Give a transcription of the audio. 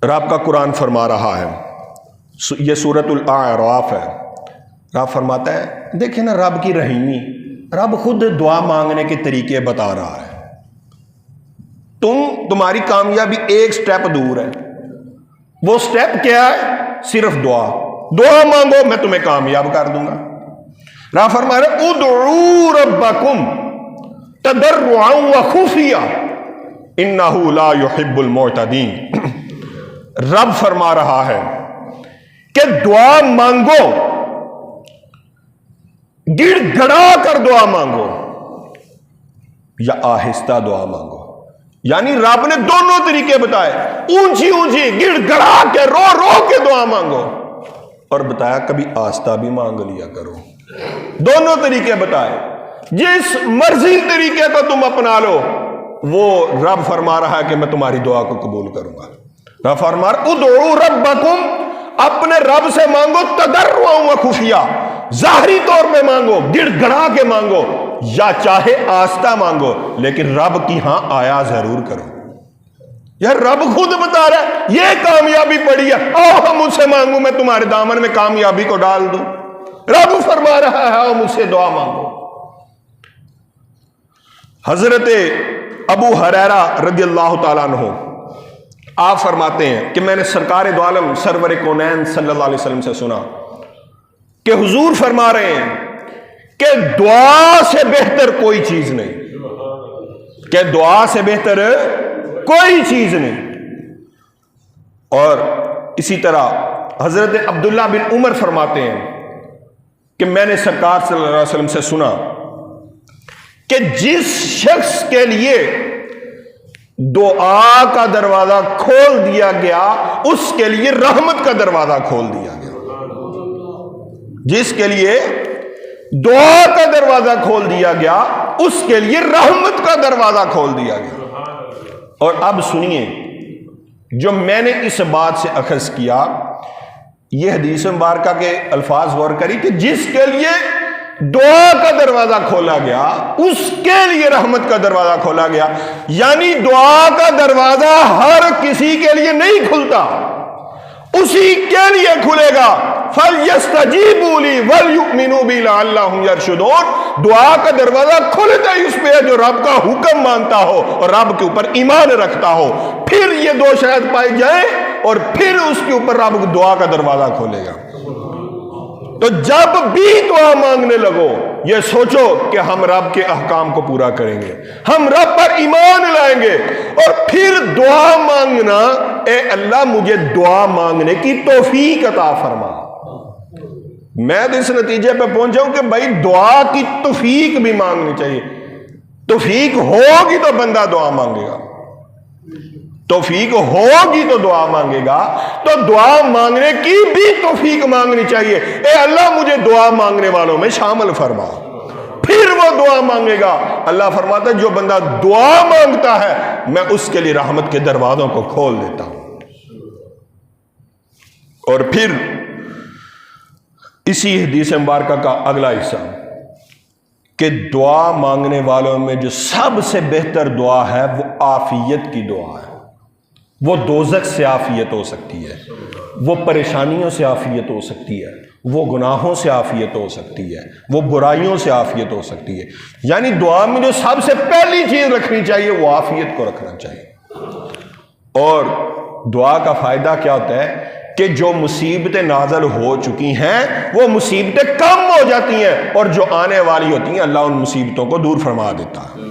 رب کا قرآن فرما رہا ہے، یہ سورۃ الاعراف ہے، رب فرماتا ہے دیکھیں نا رب کی رحیمی، رب خود دعا مانگنے کے طریقے بتا رہا ہے۔ تمہاری کامیابی ایک سٹیپ دور ہے، وہ سٹیپ کیا ہے؟ صرف دعا مانگو، میں تمہیں کامیاب کر دوں گا۔ رب فرما رہے ادعوا ربکم تضرعا وخفیا انہ لا يحب المعتدین۔ رب فرما رہا ہے کہ دعا مانگو، گڑ گڑا کر دعا مانگو یا آہستہ دعا مانگو، یعنی رب نے دونوں طریقے بتائے، اونچی اونچی گڑ گڑا کے رو رو کے دعا مانگو، اور بتایا کبھی آہستہ بھی مانگ لیا کرو۔ دونوں طریقے بتائے، جس مرضی طریقے کو تم اپنا لو وہ رب فرما رہا ہے کہ میں تمہاری دعا کو قبول کروں گا۔ رب فرما رہا ادعوا ربکم، اپنے رب سے مانگو تضرعا وخفیا، ظاہری طور پہ مانگو، گڑ گڑا کے مانگو یا چاہے آہستہ مانگو، لیکن رب کی ہاں آیا ضرور کرو۔ یار رب خود بتا رہا ہے یہ کامیابی پڑی ہے، آؤ مجھ سے مانگو میں تمہارے دامن میں کامیابی کو ڈال دوں۔ رب فرما رہا ہے آؤ مجھ سے دعا مانگو۔ حضرت ابو ہریرہ رضی اللہ تعالیٰ عنہ آپ فرماتے ہیں کہ میں نے سرکار دو عالم سرور کونین صلی اللہ علیہ وسلم سے سنا کہ حضور فرما رہے ہیں کہ دعا سے بہتر کوئی چیز نہیں، کہ دعا سے بہتر کوئی چیز نہیں۔ اور اسی طرح حضرت عبداللہ بن عمر فرماتے ہیں کہ میں نے سرکار صلی اللہ علیہ وسلم سے سنا کہ جس شخص کے لیے دعا کا دروازہ کھول دیا گیا اس کے لیے رحمت کا دروازہ کھول دیا گیا، جس کے لیے دعا کا دروازہ کھول دیا گیا اس کے لیے رحمت کا دروازہ کھول دیا گیا۔ اور اب سنیے جو میں نے اس بات سے اخذ کیا، یہ حدیث مبارکہ کے الفاظ غور کری کہ جس کے لیے دعا کا دروازہ کھولا گیا اس کے لیے رحمت کا دروازہ کھولا گیا، یعنی دعا کا دروازہ ہر کسی کے لیے نہیں کھلتا، اسی کے لیے کھلے گا۔ فَلْيَسْتَجِيبُوا لِي وَلْيُؤْمِنُوا بِي لَعَلَّهُمْ يَرْشُدُونَ۔ دعا کا دروازہ کھلتا ہی اس پہ ہے جو رب کا حکم مانتا ہو اور رب کے اوپر ایمان رکھتا ہو، پھر یہ دو شرط پائی جائیں اور پھر اس کے اوپر رب دعا کا دروازہ کھولے گا۔ تو جب بھی دعا مانگنے لگو یہ سوچو کہ ہم رب کے احکام کو پورا کریں گے، ہم رب پر ایمان لائیں گے، اور پھر دعا مانگنا، اے اللہ مجھے دعا مانگنے کی توفیق عطا فرما۔ میں تو اس نتیجے پہ پہنچا ہوں کہ بھائی دعا کی توفیق بھی مانگنی چاہیے۔ توفیق ہوگی تو بندہ دعا مانگے گا، توفیق ہوگی تو دعا مانگے گا، تو دعا مانگنے کی بھی توفیق مانگنی چاہیے۔ اے اللہ مجھے دعا مانگنے والوں میں شامل فرما، پھر وہ دعا مانگے گا۔ اللہ فرماتا ہے جو بندہ دعا مانگتا ہے میں اس کے لیے رحمت کے دروازوں کو کھول دیتا ہوں۔ اور پھر اسی حدیث مبارکہ کا اگلا حصہ کہ دعا مانگنے والوں میں جو سب سے بہتر دعا ہے وہ عافیت کی دعا ہے۔ وہ دوزخ سے عافیت ہو سکتی ہے، وہ پریشانیوں سے عافیت ہو سکتی ہے، وہ گناہوں سے عافیت ہو سکتی ہے، وہ برائیوں سے عافیت ہو سکتی ہے۔ یعنی دعا میں جو سب سے پہلی چیز رکھنی چاہیے وہ عافیت کو رکھنا چاہیے۔ اور دعا کا فائدہ کیا ہوتا ہے کہ جو مصیبتیں نازل ہو چکی ہیں وہ مصیبتیں کم ہو جاتی ہیں، اور جو آنے والی ہوتی ہیں اللہ ان مصیبتوں کو دور فرما دیتا ہے۔